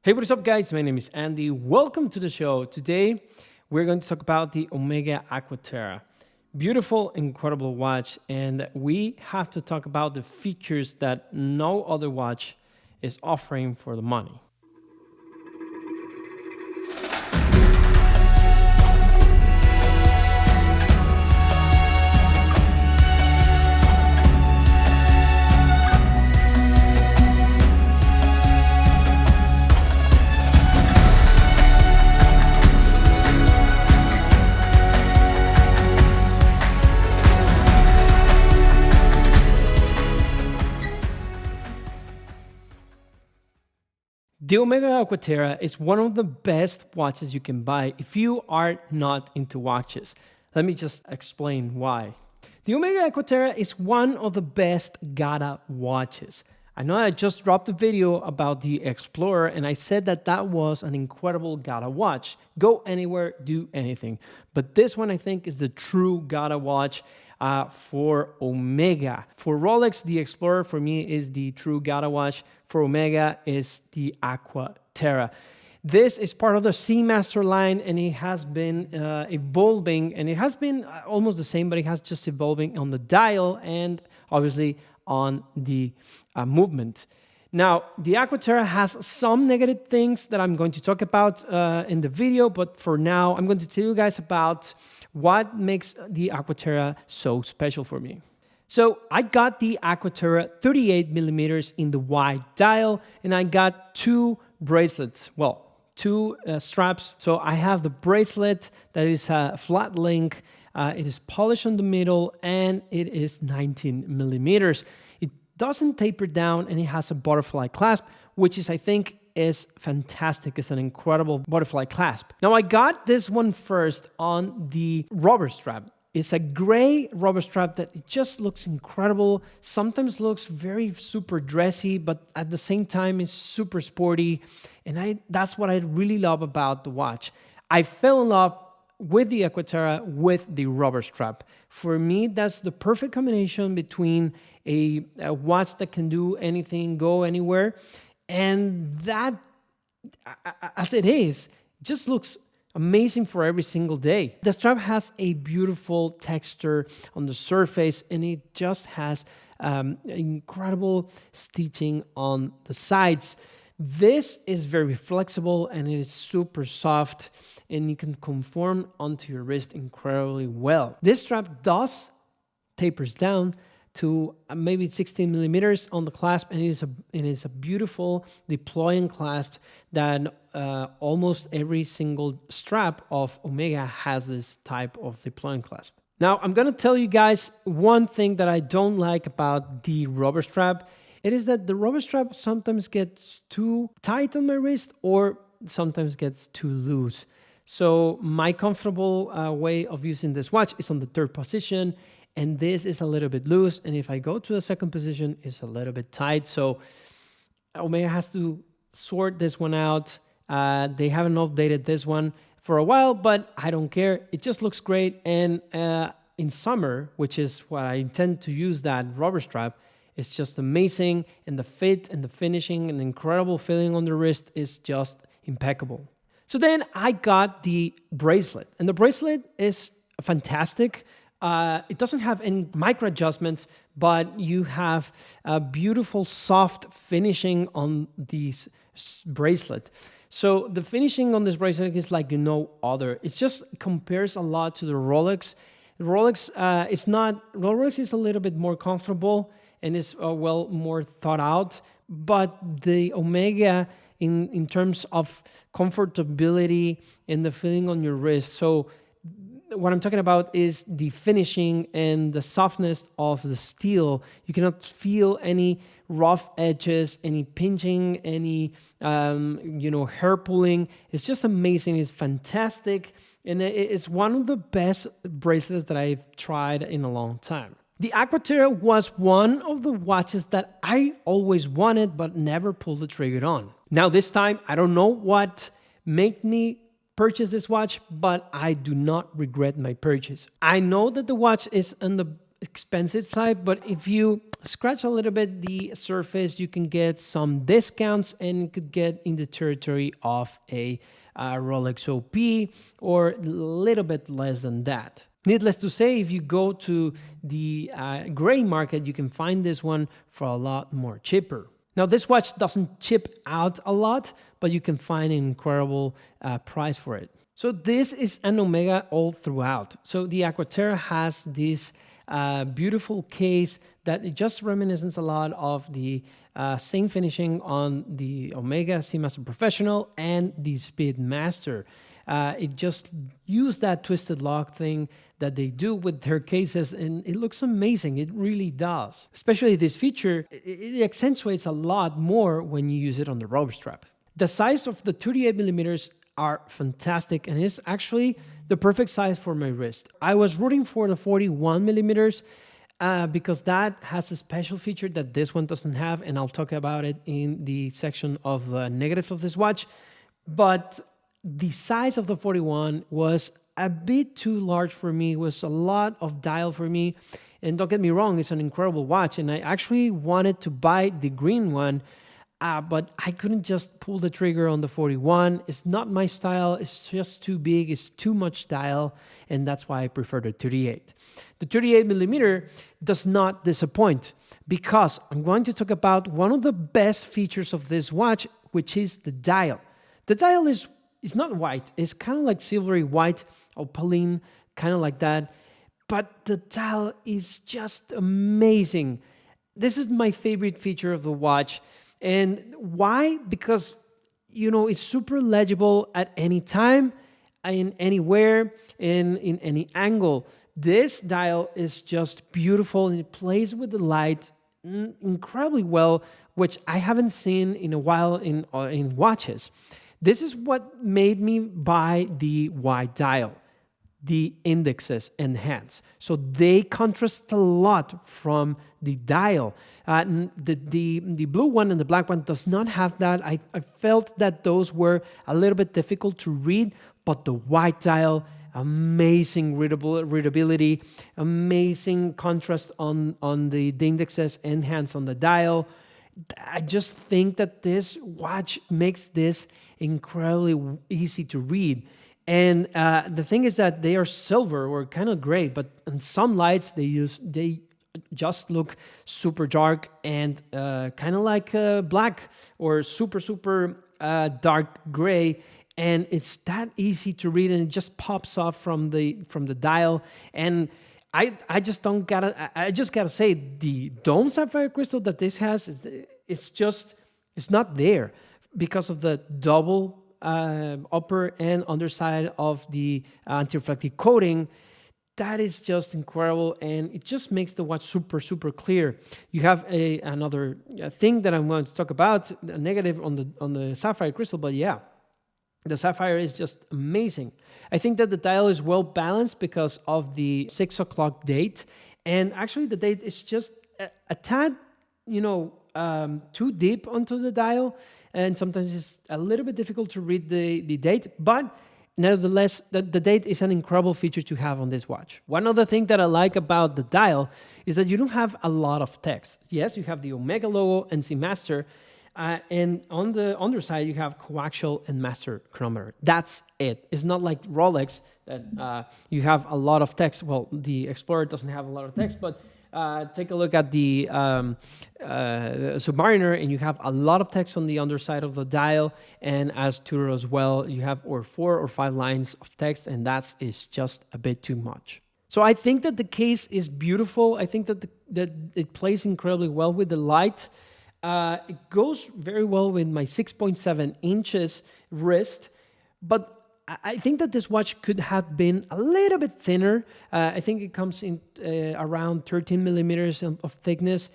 Hey, what is up guys? My name is Andy. Welcome to the show. Today, we're going to talk about the Omega Aqua Terra. Beautiful, incredible watch. And we have to talk about the features that no other watch is offering for the money. The Omega Aqua Terra is one of the best watches you can buy if you are not into watches. Let me just explain why. The Omega Aqua Terra is one of the best GADA watches. I know I just dropped a video about the Explorer and I said that that was an incredible GADA watch. Go anywhere, do anything. But this one I think is the true GADA watch for Omega. For Rolex, the Explorer for me is the true GADA watch. For Omega is the Aqua Terra. This is part of the Seamaster line and it has been evolving, and it has been almost the same, but it has just evolving on the dial and obviously on the movement. Now, the Aqua Terra has some negative things that I'm going to talk about in the video, but for now, I'm going to tell you guys about what makes the Aqua Terra so special for me. So I got the Aqua Terra 38mm in the wide dial, and I got two bracelets. Well, two straps. So I have the bracelet that is a flat link. It is polished on the middle, and it is 19mm. It doesn't taper down, and it has a butterfly clasp, which is, I think, is fantastic. It's an incredible butterfly clasp. Now, I got this one first on the rubber strap. It's a gray rubber strap that it just looks incredible. Sometimes looks very super dressy, but at the same time is super sporty. And that's what I really love about the watch. I fell in love with the Aqua Terra with the rubber strap. For me, that's the perfect combination between a watch that can do anything, go anywhere, and that, as it is, just looks amazing for every single day. The strap has a beautiful texture on the surface, and it just has incredible stitching on the sides. This is very flexible and it is super soft, and you can conform onto your wrist incredibly well. This strap does tapers down to maybe 16mm on the clasp, and it is a beautiful deploying clasp that almost every single strap of Omega has this type of deploying clasp. Now, I'm going to tell you guys one thing that I don't like about the rubber strap. It is that the rubber strap sometimes gets too tight on my wrist or sometimes gets too loose. So my comfortable way of using this watch is on the third position, and this is a little bit loose, and if I go to the second position, it's a little bit tight. So Omega has to sort this one out. They haven't updated this one for a while, but I don't care. It just looks great, and in summer, which is what I intend to use that rubber strap, it's just amazing, and the fit and the finishing and the incredible feeling on the wrist is just impeccable. So then I got the bracelet, and the bracelet is fantastic. It doesn't have any micro adjustments, but you have a beautiful soft finishing on this bracelet. So the finishing on this bracelet is like no other. It just compares a lot to the Rolex. Rolex is a little bit more comfortable and is well more thought out, but the Omega in terms of comfortability and the feeling on your wrist. So what I'm talking about is the finishing and the softness of the steel. You cannot feel any rough edges, any pinching, any hair pulling. It's just amazing. It's fantastic, and it's one of the best bracelets that I've tried in a long time. The Aqua Terra was one of the watches that I always wanted but never pulled the trigger on. Now this time, I don't know what made me purchase this watch, but I do not regret my purchase. I know that the watch is on the expensive side, but if you scratch a little bit the surface, you can get some discounts and could get in the territory of a Rolex OP or a little bit less than that. Needless to say, if you go to the gray market, you can find this one for a lot more cheaper. Now, this watch doesn't chip out a lot, but you can find an incredible price for it. So this is an Omega all throughout. So the Aqua Terra has this beautiful case that it just reminiscence a lot of the same finishing on the Omega Seamaster Professional and the Speedmaster. It just used that twisted lock thing that they do with their cases, and it looks amazing. It really does. Especially this feature, it accentuates a lot more when you use it on the rope strap. The size of the 38mm are fantastic, and it's actually the perfect size for my wrist. I was rooting for the 41mm because that has a special feature that this one doesn't have, and I'll talk about it in the section of the negatives of this watch. But the size of the 41 was a bit too large for me. It was a lot of dial for me. And don't get me wrong, it's an incredible watch. And I actually wanted to buy the green one, but I couldn't just pull the trigger on the 41. It's not my style. It's just too big. It's too much dial. And that's why I prefer the 38. The 38mm does not disappoint because I'm going to talk about one of the best features of this watch, which is the dial. The dial is not white. It's kind of like silvery white, opaline, kind of like that. But the dial is just amazing. This is my favorite feature of the watch. And why? Because, you know, it's super legible at any time, in anywhere, in any angle. This dial is just beautiful and it plays with the light incredibly well, which I haven't seen in a while in watches. This is what made me buy the white dial, the indexes and hands. So they contrast a lot from the dial. The blue one and the black one does not have that. I felt that those were a little bit difficult to read, but the white dial, amazing readability, amazing contrast on the indexes and hands on the dial. I just think that this watch makes this incredibly easy to read. And the thing is that they are silver or kind of gray, but in some lights they just look super dark and kind of like black or super dark gray. And it's that easy to read, and it just pops off from the dial. And I just gotta say, the dome sapphire crystal that this has, it's not there because of the double upper and underside of the anti-reflective coating. That is just incredible, and it just makes the watch super clear. You have another thing that I'm going to talk about, a negative on the sapphire crystal, but yeah, the sapphire is just amazing. I think that the dial is well balanced because of the 6 o'clock date, and actually the date is just a tad, too deep onto the dial, and sometimes it's a little bit difficult to read the date, but nevertheless, the date is an incredible feature to have on this watch. One other thing that I like about the dial is that you don't have a lot of text. Yes, you have the Omega logo and Seamaster, and on the underside, you have coaxial and master chronometer. That's it. It's not like Rolex that you have a lot of text. Well, the Explorer doesn't have a lot of text, but take a look at the Submariner, and you have a lot of text on the underside of the dial. And as Tudor as well, you have 4 or 5 lines of text, and that is just a bit too much. So I think that the case is beautiful. I think that it plays incredibly well with the light. It goes very well with my 6.7 inches wrist, but I think that this watch could have been a little bit thinner. I think it comes in around 13mm of thickness,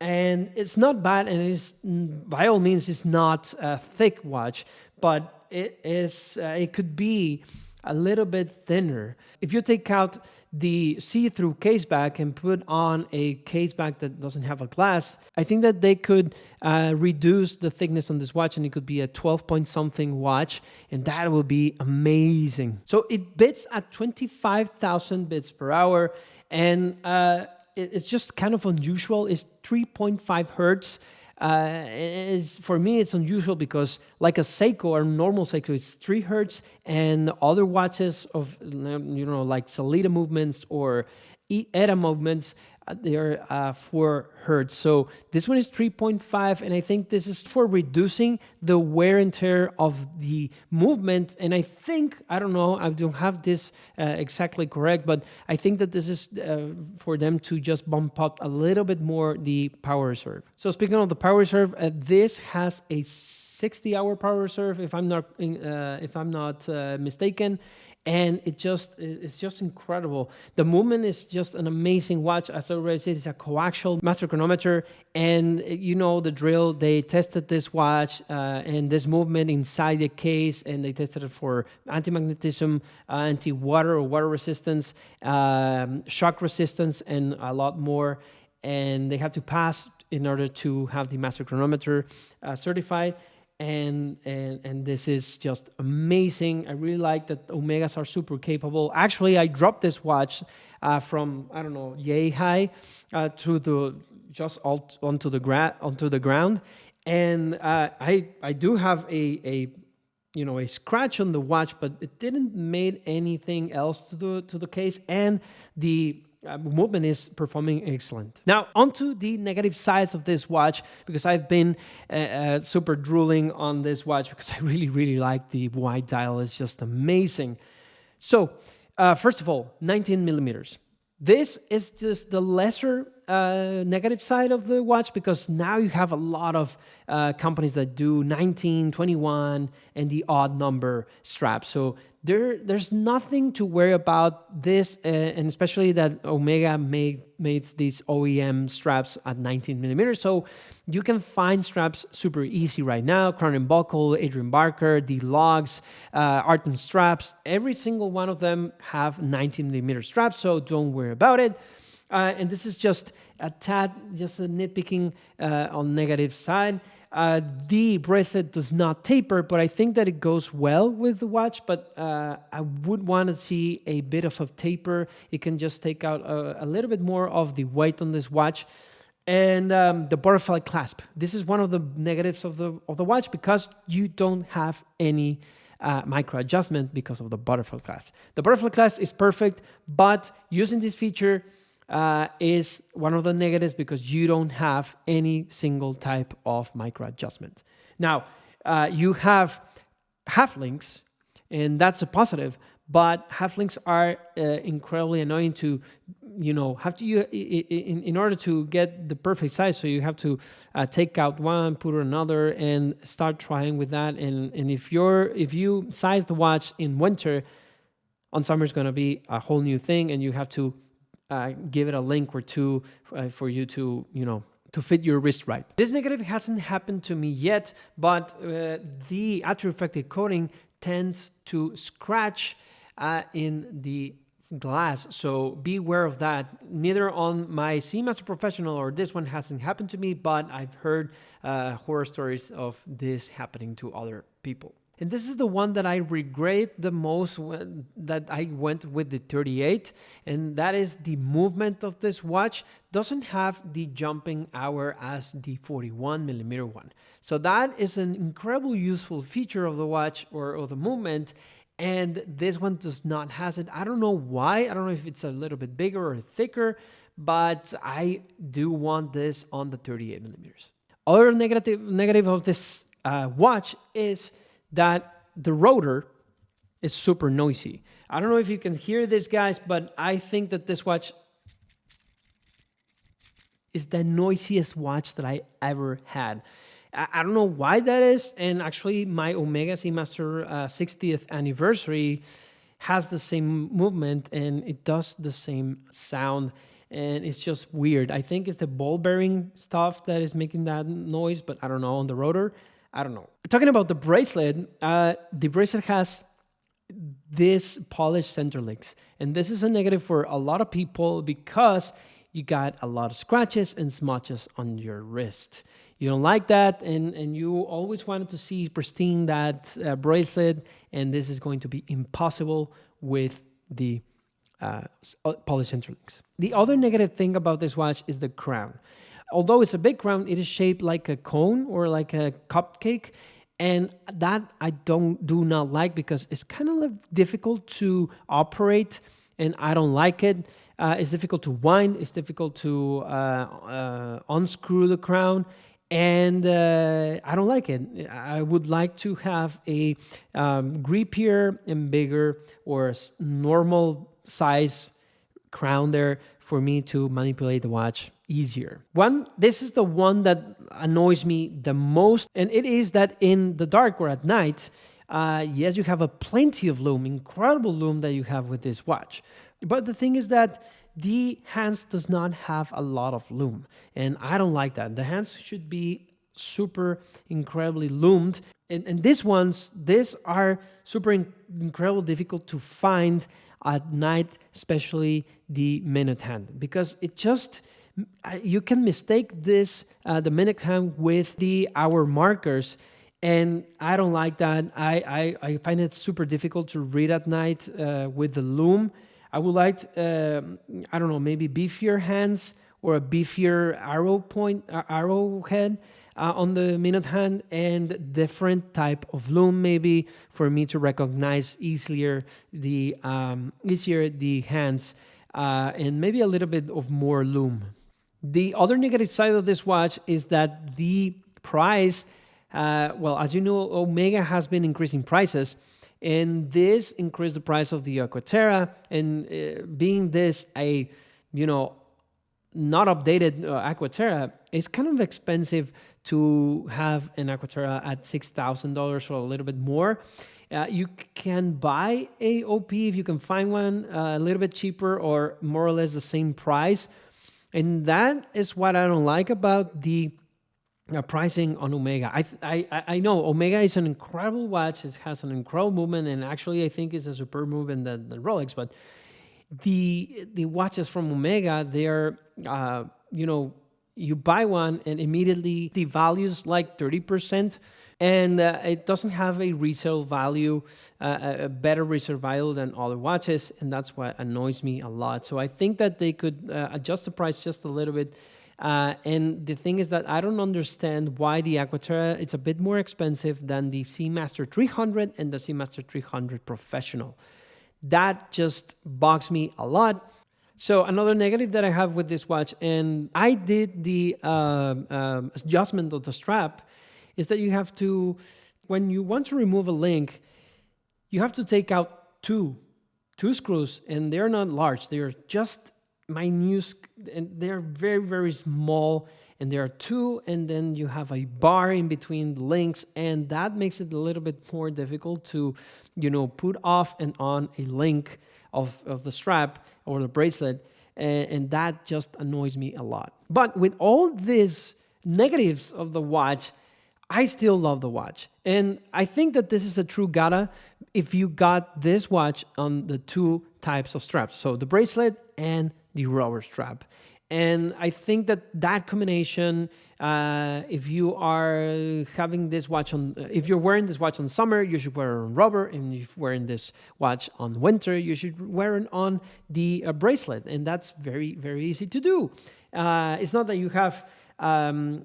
and it's not bad, and it is, by all means, it's not a thick watch, but it could be a little bit thinner. If you take out the see-through case back and put on a case back that doesn't have a glass, I think that they could reduce the thickness on this watch, and it could be a 12-point-something watch, and that will be amazing. So it bits at 25,000 bits per hour, and it's just kind of unusual. It's 3.5 hertz. For me, it's unusual because like a Seiko or normal Seiko, it's 3 hertz, and other watches of, like Salida movements or ETA movements, they're 4 hertz. So this one is 3.5, and I think this is for reducing the wear and tear of the movement. And I think, I don't know, I don't have this exactly correct, but I think that this is for them to just bump up a little bit more the power reserve. So speaking of the power reserve, this has a 60-hour power reserve, if I'm not mistaken. And it's just incredible. The movement is just an amazing watch. As I already said, it's a coaxial master chronometer, and you know the drill. They tested this watch and this movement inside the case, and they tested it for anti-magnetism, anti-water or water resistance, shock resistance, and a lot more. And they have to pass in order to have the master chronometer certified. And this is just amazing. I really like that Omegas are super capable. Actually, I dropped this watch from, I don't know, yay high onto the ground, and I do have a scratch on the watch, but it didn't made anything else to the case, and the movement is performing excellent. Now, onto the negative sides of this watch, because I've been super drooling on this watch because I really, really like the white dial. It's just amazing. So, first of all, 19 millimeters. This is just the lesser negative side of the watch, because now you have a lot of companies that do 19, 21, and the odd number straps. So there's nothing to worry about this, and especially that Omega made these OEM straps at 19 millimeters. So you can find straps super easy right now. Crown & Buckle, Adrian Barker, the Logs, Arton straps, every single one of them have 19 millimeter straps, so don't worry about it. And this is just a tad, just a nitpicking on negative side. The bracelet does not taper, but I think that it goes well with the watch, but I would want to see a bit of a taper. It can just take out a little bit more of the weight on this watch. And the butterfly clasp. This is one of the negatives of the watch, because you don't have any micro adjustment because of the butterfly clasp. The butterfly clasp is perfect, but using this feature is one of the negatives, because you don't have any single type of micro adjustment. Now, you have half links, and that's a positive, but half links are incredibly annoying to, have to, in order to get the perfect size. So you have to take out one, put another, and start trying with that. And if you size the watch in winter, on summer is going to be a whole new thing, and you have to give it a link or two for you to, to fit your wrist right. This negative hasn't happened to me yet, but the attenuated coating tends to scratch in the glass, so be aware of that. Neither on my Seamaster Professional or this one hasn't happened to me, but I've heard horror stories of this happening to other people. And this is the one that I regret the most, that I went with the 38, and that is the movement of this watch doesn't have the jumping hour as the 41 millimeter one. So that is an incredibly useful feature of the watch, or of the movement, and this one does not have it. I don't know why. I don't know if it's a little bit bigger or thicker, but I do want this on the 38 millimeters. Other negative of this watch is that the rotor is super noisy. I don't know if you can hear this, guys, but I think that this watch is the noisiest watch that I ever had. I don't know why that is, and actually my Omega Seamaster 60th anniversary has the same movement, and it does the same sound, and it's just weird. I think it's the ball bearing stuff that is making that noise, but I don't know, on the rotor, I don't know. Talking about the bracelet has this polished center links, and this is a negative for a lot of people because you got a lot of scratches and smudges on your wrist. You don't like that, and you always wanted to see pristine that bracelet, and this is going to be impossible with the polycenter links. The other negative thing about this watch is the crown. Although it's a big crown, it is shaped like a cone or like a cupcake. And that I do not like because it's kind of difficult to operate, and I don't like it. It's difficult to wind. It's difficult to unscrew the crown, and I don't like it. I would like to have a grippier and bigger or normal size crown there for me to manipulate the watch easier. This is the one that annoys me the most, and it is that in the dark or at night, yes, you have a plenty of lume, incredible lume that you have with this watch. But the thing is that the hands does not have a lot of lume, and I don't like that. The hands should be super incredibly lumed, and these are super incredibly difficult to find at night, especially the minute hand, because it just, you can mistake this, the minute hand with the hour markers, and I don't like that. I find it super difficult to read at night with the lume. I would like, I don't know, maybe beefier hands or a beefier arrowhead on the minute hand, and different type of lume maybe for me to recognize easier the hands, and maybe a little bit of more lume. The other negative side of this watch is that the price, well, as you know, Omega has been increasing prices, and this increased the price of the Aqua Terra, and being this a, not updated Aqua Terra, it's kind of expensive to have an Aqua Terra at $6,000 or a little bit more. You can buy a OP if you can find one a little bit cheaper or more or less the same price. And that is what I don't like about the pricing on Omega. I know Omega is an incredible watch. It has an incredible movement, and actually I think it's a superb movement than Rolex. But the watches from Omega, they're you buy one and immediately the value's like 30%, and it doesn't have a resale value, a better resale value than other watches, and that's what annoys me a lot. So I think that they could adjust the price just a little bit. And the thing is that I don't understand why the Aqua Terra it's a bit more expensive than the Seamaster 300 and the Seamaster 300 Professional. That just bugs me a lot. So another negative that I have with this watch, and I did the adjustment of the strap, is that you have to, when you want to remove a link, you have to take out two screws, and they're not large. They're just minute, and they're very, very small, and there are two, and then you have a bar in between the links, and that makes it a little bit more difficult to, put off and on a link of the strap or the bracelet, and that just annoys me a lot. But with all these negatives of the watch, I still love the watch, and I think that this is a true GADA if you got this watch on the two types of straps, so the bracelet and the rubber strap. And I think that combination, if you are having this watch on, if you're wearing this watch on summer, you should wear it on rubber, and if you're wearing this watch on winter, you should wear it on the bracelet, and that's very, very easy to do. It's not that you have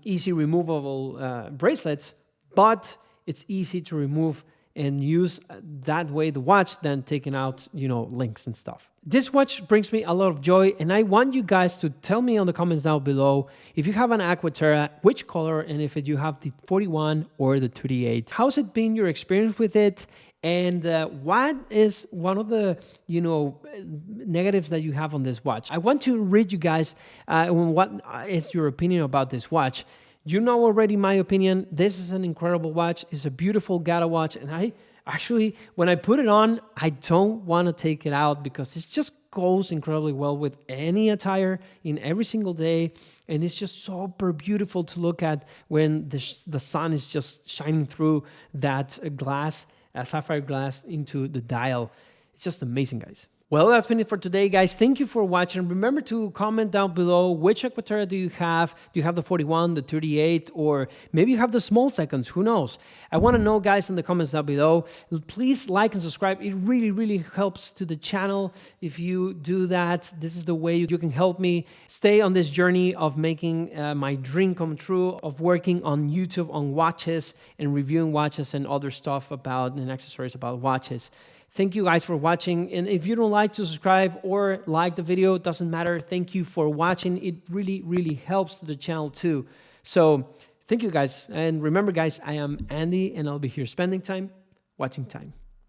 easy removable bracelets, but it's easy to remove and use that way the watch than taking out, links and stuff. This watch brings me a lot of joy, and I want you guys to tell me on the comments down below if you have an Aqua Terra, which color, and if you have the 41 or the 38. How's it been your experience with it? And what is one of the, negatives that you have on this watch? I want to read you guys what is your opinion about this watch. You know already my opinion. This is an incredible watch. It's a beautiful GADA watch, and I actually, when I put it on, I don't want to take it out because it just goes incredibly well with any attire in every single day, and it's just super beautiful to look at when the sun is just shining through that glass, sapphire glass, into the dial. It's just amazing, guys. Well, that's been it for today, guys. Thank you for watching. Remember to comment down below which Aqua Terra do you have? Do you have the 41, the 38, or maybe you have the small seconds? Who knows? I want to know, guys, in the comments down below. Please like and subscribe. It really, really helps to the channel if you do that. This is the way you can help me stay on this journey of making my dream come true, of working on YouTube on watches and reviewing watches and other stuff about and accessories about watches. Thank you guys for watching, and if you don't like to subscribe or like the video, it doesn't matter. Thank you for watching. It really, really helps to the channel too. So thank you guys, and remember guys, I am Andy and I'll be here spending time watching time.